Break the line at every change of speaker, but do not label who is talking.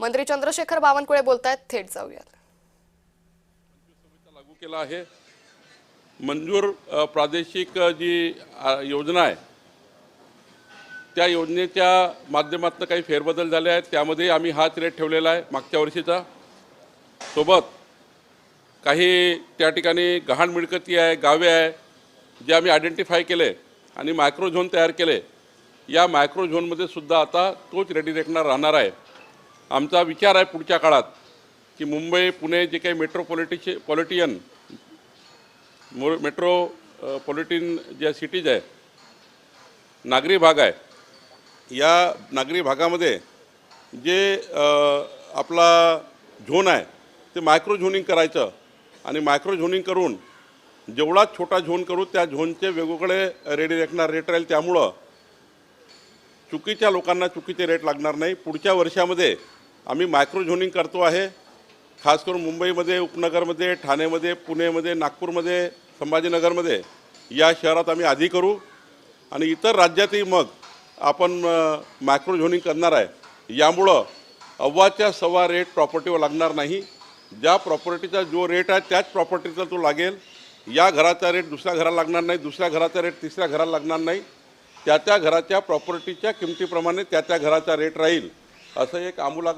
मंत्री चंद्रशेखर बावनकुळे बोलतायत, थेट जाऊयात.
लागू केला आहे मंजूर प्रादेशिक जी योजना आहे त्या योजनेच्या माध्यमातून काही फेरबदल झाले आहेत. त्यामध्ये आम्ही हाच रेट ठेवलेला आहे मागच्या वर्षीचा. सोबत काही त्या ठिकाणी गहाण मिळकती आहे, गावे आहे, जे आम्ही आयडेंटिफाय केले आणि मायक्रो झोन तयार केले. या मायक्रो झोनमध्ये सुद्धा आता तोच रेडी रेटणार राहणार आहे. आमचा विचार आहे पुढच्या काळात की मुंबई पुणे जे काही मेट्रोपॉलिटन ज्या सिटीज आहे, नागरी भाग आहे, या नागरी भागामध्ये जे आपला झोन आहे ते मायक्रो झोनिंग करायचं आणि मायक्रो झोनिंग करून जेवढा छोटा झोन करू त्या झोनचे वेगवेगळे रेडी रेटणार रेट राहील. त्यामुळं चुकीच्या लोकांना चुकीचे रेट लागणार नाही. पुढच्या वर्षामध्ये आम्ही मायक्रो झोनिंग करतो आहे. खास करून मुंबईमध्ये, उपनगरमध्ये, ठाणेमध्ये, पुणेमध्ये, नागपूरमध्ये, संभाजीनगरमध्ये या शहरात आम्ही आधी करू आणि इतर राज्यातही मग आपण मायक्रो झोनिंग करणार आहे. यामुळं अव्वाच्या सव्वा रेट प्रॉपर्टीवर लागणार नाही. ज्या प्रॉपर्टीचा जो रेट आहे त्याच प्रॉपर्टीचा तो लागेल. या घराचा रेट दुसऱ्या घराला लागणार नाही, दुसऱ्या घराचा रेट तिसऱ्या घराला लागणार नाही. त्या घराच्या प्रॉपर्टीच्या किमतीप्रमाणे त्या घराचा रेट राहील, असं एक आमूलाग्र